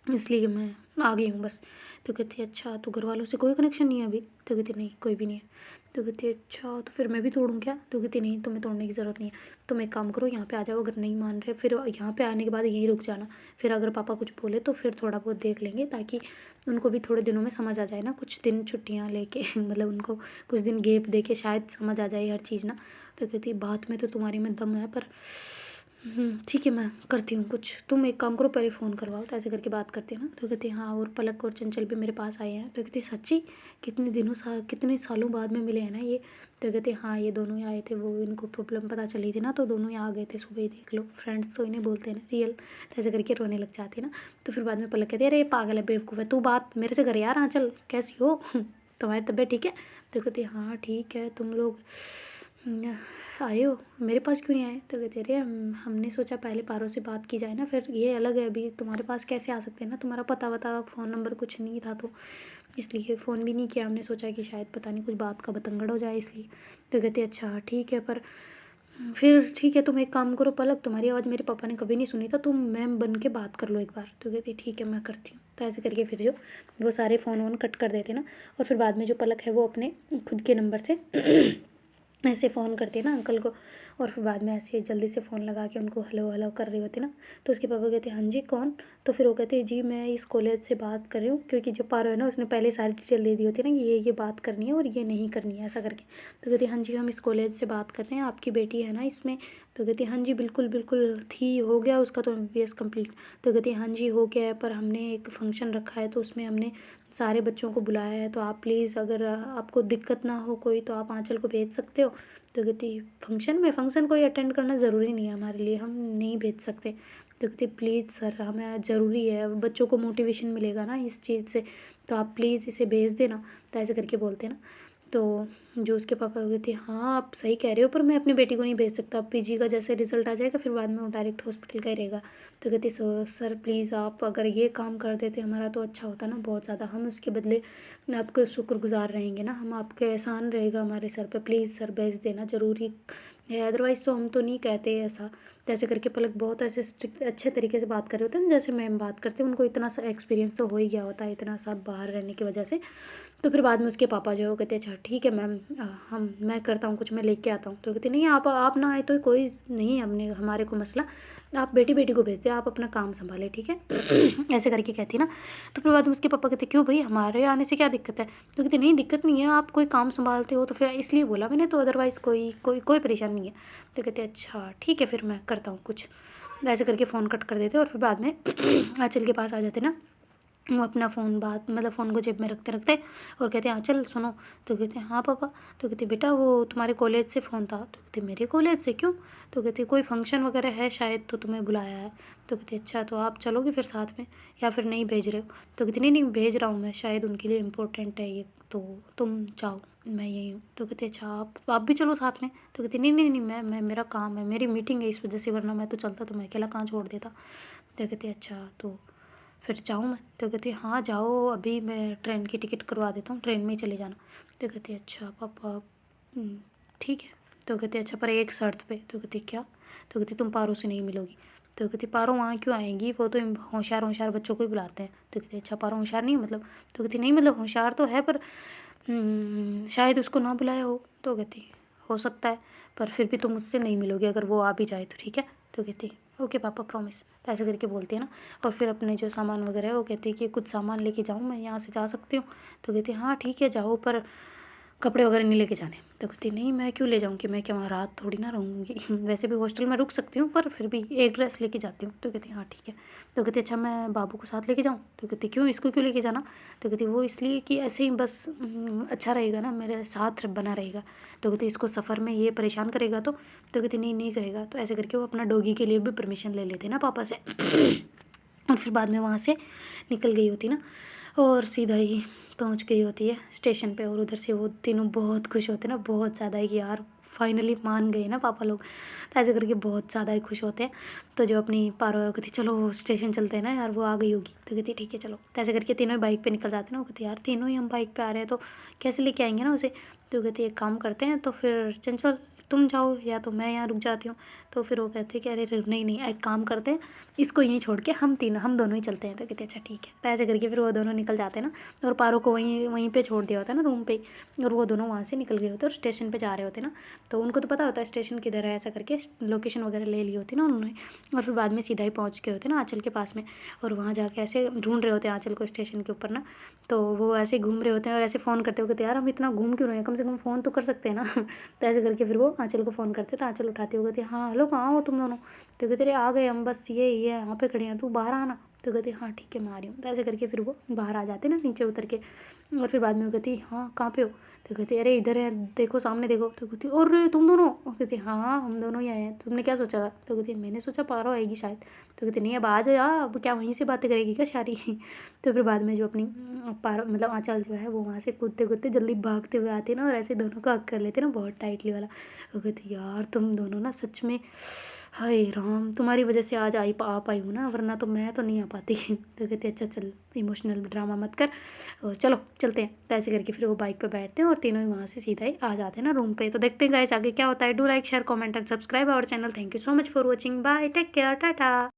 इसलिए मैं आ गई हूँ बस। तो कहती अच्छा तो घर वालों से कोई कनेक्शन नहीं है अभी? तो कहती नहीं कोई भी नहीं है। तो कहती अच्छा तो फिर मैं भी तोड़ूँ क्या? तो कहती नहीं तुम्हें तोड़ने की ज़रूरत नहीं है, तुम एक काम करो यहाँ पे आ जाओ, अगर नहीं मान रहे फिर यहाँ पे आने के बाद यहीं रुक जाना, फिर अगर पापा कुछ बोले तो फिर थोड़ा बहुत देख लेंगे, ताकि उनको भी थोड़े दिनों में समझ आ जाए ना, कुछ दिन छुट्टियाँ लेके मतलब उनको कुछ दिन गैप दे के शायद समझ आ जाए हर चीज़ ना। तो कहती बात में तो तुम्हारी में दम है, पर ठीक है मैं करती हूँ कुछ, तुम एक काम करो पहले फ़ोन करवाओ। तो ऐसे करके बात करते हैं ना। तो कहती है हाँ, और पलक और चंचल भी मेरे पास आए हैं। तो कहती है सच्ची, कितने सालों बाद में मिले हैं ना ये। तो कहते हैं हाँ, ये दोनों ही आए थे, वो इनको प्रॉब्लम पता चली थी ना, तो दोनों ही आ गए थे सुबह ही, देख लो। फ्रेंड्स तो इन्हें बोलते हैं ना, रियल। तो ऐसे करके रोने लग जाती है ना। तो फिर बाद में पलक कहती है अरे ये पागल है, बेवकूफ़ है, तू बात मेरे से कर यार। आँचल कैसी हो तुम्हारी तबीयत ठीक है? तो कहती है हाँ ठीक है, तुम लोग आए हो, मेरे पास क्यों नहीं आए? तो कहते अरे हमने सोचा पहले पारो से बात की जाए ना, फिर ये अलग है, अभी तुम्हारे पास कैसे आ सकते हैं ना, तुम्हारा पता वता फ़ोन नंबर कुछ नहीं था, तो इसलिए फ़ोन भी नहीं किया हमने। सोचा कि शायद पता नहीं कुछ बात का बतंगड़ हो जाए, इसलिए। तो कहते अच्छा ठीक है, पर फिर ठीक है, तुम एक काम करो पलक, तुम्हारी आवाज़ मेरे पापा ने कभी नहीं सुनी था, तुम मैम बन के बात कर लो एक बार। तो कहती ठीक है मैं करती हूँ। तो ऐसे करके फिर जो वो सारे फ़ोन वोन कट कर देते ना, और फिर बाद में जो पलक है वो अपने खुद के नंबर से ऐसे फ़ोन करती है ना अंकल को, और फिर बाद में ऐसे जल्दी से फ़ोन लगा के उनको हेलो हेलो कर रही होती ना। तो उसके पापा कहते हैं हाँ जी कौन? तो फिर वो कहते हैं जी मैं इस कॉलेज से बात कर रही हूँ, क्योंकि जो पारो है ना उसने पहले सारी डिटेल दे दी होती है ना कि ये बात करनी है और ये नहीं करनी है, ऐसा करके। तो कहती है हाँ जी हम इस कॉलेज से बात कर रहे हैं, आपकी बेटी है ना इसमें? तो कहती है हाँ जी बिल्कुल बिल्कुल थी, हो गया उसका तो MBBS कंप्लीट। तो कहती है हाँ जी हो गया है, पर हमने एक फ़ंक्शन रखा है तो उसमें हमने सारे बच्चों को बुलाया है, तो आप प्लीज़ अगर आपको दिक्कत ना हो कोई, तो आप आँचल को भेज सकते हो। तो कहती फंक्शन कोई अटेंड करना ज़रूरी नहीं है हमारे लिए, हम नहीं भेज सकते। तो कहती प्लीज़ सर हमें ज़रूरी है, बच्चों को मोटिवेशन मिलेगा ना इस चीज़ से, तो आप प्लीज़ इसे भेज देना। तो ऐसे करके बोलते हैं ना। तो जो उसके पापा कहते थे हाँ आप सही कह रहे हो, पर मैं अपनी बेटी को नहीं भेज सकता, PG का जैसे रिज़ल्ट आ जाएगा फिर बाद में वो डायरेक्ट हॉस्पिटल का ही रहेगा। तो कहती सर प्लीज़ आप अगर ये काम कर देते हमारा तो अच्छा होता ना, बहुत ज़्यादा, हम उसके बदले आपके शुक्रगुजार रहेंगे ना, हम आपके एहसान रहेगा हमारे सर पे, प्लीज़ सर भेज देना ज़रूरी है, अदरवाइज़ तो हम तो नहीं कहते ऐसा। तो ऐसे करके पलक बहुत ऐसे स्ट्रिक्ट अच्छे तरीके से बात कर रहे होते हैं जैसे मैम बात करते हैं, उनको इतना सा एक्सपीरियंस तो हो ही गया होता है इतना सब बाहर रहने की वजह से। तो फिर बाद में उसके पापा जो है वो कहते हैं अच्छा ठीक है मैम, मैं करता हूँ कुछ, मैं लेके आता हूँ। तो कहते नहीं आप ना आए तो कोई नहीं है हमने हमारे को मसला, आप बेटी को भेज दे, आप अपना काम संभाले ठीक है ऐसे करके कहती ना। तो फिर बाद में उसके पापा कहते क्यों भाई, हमारे आने से क्या दिक्कत है? तो कहते नहीं दिक्कत नहीं है, आप कोई काम संभालते हो तो फिर इसलिए बोला मैंने, तो अदरवाइज़ कोई परेशानी नहीं है। तो कहते अच्छा ठीक है फिर मैं करता हूँ कुछ। वैसे करके फ़ोन कट कर देते और फिर बाद में आँचल के पास आ जाते ना। वो अपना फ़ोन फ़ोन को जेब में रखते रखते और कहते हैं आँचल सुनो। तो कहते हैं हाँ पापा। तो कहते बेटा वो तुम्हारे कॉलेज से फ़ोन था। तो कहते मेरे कॉलेज से क्यों? तो कहते कोई फंक्शन वगैरह है शायद, तो तुम्हें बुलाया है। तो कहते अच्छा तो आप चलोगे फिर साथ में, या फिर नहीं भेज रहे हो? तो कहते नहीं भेज रहा हूँ मैं, शायद उनके लिए इम्पोर्टेंट है ये, तो तुम जाओ मैं यही हूँ। तो कहते अच्छा आप भी चलो साथ में? तो कहते नहीं मैं मेरा काम है, मेरी मीटिंग है इस वजह से, वरना मैं तो चलता, तो मैं अकेला कहाँ छोड़ देता। तो कहते अच्छा तो फिर जाऊँ मैं? तो कहती हाँ जाओ, अभी मैं ट्रेन की टिकट करवा देता हूँ, ट्रेन में ही चले जाना। तो कहती अच्छा पापा ठीक है। तो कहती अच्छा पर एक शर्त पे। तो कहती क्या? तो कहती तुम पारो से नहीं मिलोगी। तो कहती पारो वहाँ क्यों आएंगी, वो तो होशियार बच्चों को ही बुलाते हैं। तो कहती अच्छा पारो होशियार नहीं है मतलब? तो कहती नहीं मतलब होशियार तो है, पर शायद उसको ना बुलाया हो। तो कहती हो सकता है, पर फिर भी तुम मुझसे नहीं मिलोगे अगर वो आ भी जाए तो, ठीक है? तो कहती ओके पापा प्रॉमिस। तो ऐसे करके बोलती है ना। और फिर अपने जो सामान वगैरह है वो कहती है कि कुछ सामान लेके जाऊँ मैं, यहाँ से जा सकती हूँ? तो कहती हाँ ठीक है जाओ, पर कपड़े वगैरह नहीं लेके जाने। तो कहती नहीं मैं क्यों ले जाऊँगी, मैं क्या वहाँ रात थोड़ी ना रहूँगी वैसे भी हॉस्टल में रुक सकती हूँ, पर फिर भी एक ड्रेस लेके जाती हूँ। तो कहती हाँ ठीक है। तो कहती अच्छा मैं बाबू को साथ लेके जाऊँ? तो कहती क्यों, इसको क्यों लेके जाना? तो कहती वो इसलिए कि ऐसे ही बस अच्छा रहेगा ना, मेरे साथ बना रहेगा। तो कहती इसको सफ़र में ये परेशान करेगा तो कहती नहीं करेगा। तो ऐसे करके वो अपना डॉगी के लिए भी परमिशन ले लेते ना पापा से और फिर बाद में वहाँ से निकल गई होती ना, और सीधा ही पहुँच गई होती है स्टेशन पे। और उधर से वो तीनों बहुत खुश होते हैं ना, बहुत ज़्यादा ही कि यार फाइनली मान गए ना पापा लोग। तो ऐसे करके बहुत ज़्यादा ही खुश होते हैं। तो जो अपनी पारो कहती चलो स्टेशन चलते हैं ना यार, वो आ गई होगी। तो कहती ठीक है चलो। तो ऐसे करके तीनों ही बाइक पे निकल जाते हैं ना। वो कहती यार तीनों ही हम बाइक पे आ रहे हैं तो कैसे लेके आएंगे ना उसे? तो कहती एक काम करते हैं, तो फिर चंचल तुम जाओ या तो मैं यहाँ रुक जाती हूँ। तो फिर वो कहते कि अरे नहीं एक काम करते हैं, इसको यहीं छोड़ के हम दोनों ही चलते हैं। तो कहते अच्छा ठीक है। तो ऐसे करके फिर वो दोनों निकल जाते हैं ना, और पारो को वहीं पे छोड़ दिया होता है ना रूम पे ही, और वो दोनों वहाँ से निकल गए होते हैं और स्टेशन पे जा रहे होते हैं ना। तो उनको तो पता होता है स्टेशन किधर है, ऐसा करके लोकेशन वगैरह ले ली होती है ना उन्होंने। और फिर बाद में सीधा ही पहुँच गए होते हैं ना आँचल के पास में, और वहाँ जाके ऐसे ढूंढ रहे होते हैं आँचल को स्टेशन के ऊपर ना। तो वो ऐसे घूम रहे होते हैं और ऐसे फ़ोन करते हो कहते यार हम इतना घूम क्यों रहे हैं, कम से से कम फ़ोन तो कर सकते हैं ना। तो ऐसे करके फिर वो आँचल को फ़ोन करते तो आँचल उठाती, वो कहती हाँ हेलो कहाँ हो तुम दोनों। तो कहते अरे आ गए हम, बस ये यहाँ पे खड़े हैं, तू बाहर आना। तो कहती हाँ ठीक है मैं आ रही हूँ। तो ऐसे करके फिर वो बाहर आ जाते ना नीचे उतर के। और फिर बाद में वो कहती हाँ कहाँ पे हो। तो कहती अरे इधर है देखो सामने देखो। तो कहती और तुम दोनों। वो कहती हाँ हम दोनों ही आए हैं, तुमने क्या सोचा था। तो कहती मैंने सोचा पारो आएगी शायद। तो कहती नहीं अब आ जा, अब क्या वहीं से बातें करेगी क्या सारी। तो फिर बाद में जो अपनी पारो मतलब आँचल जो है वो वहाँ से कूदते कूदते जल्दी भागते हुए आते ना, और ऐसे दोनों को हग कर लेते ना बहुत टाइटली वाला। वो कहती यार तुम दोनों ना सच में, हाय राम तुम्हारी वजह से आज आ पाई हूँ ना, वरना तो मैं तो नहीं आ पाती। तो कहते अच्छा चल इमोशनल ड्रामा मत कर, और चलो चलते हैं। तो ऐसे करके फिर वो बाइक पे बैठते हैं और तीनों ही वहाँ से सीधा ही आ जाते हैं ना रूम पे। तो देखते हैं गाइस आगे क्या होता है। Do like share comment and subscribe our channel. Thank you so much for watching, bye take care Tata.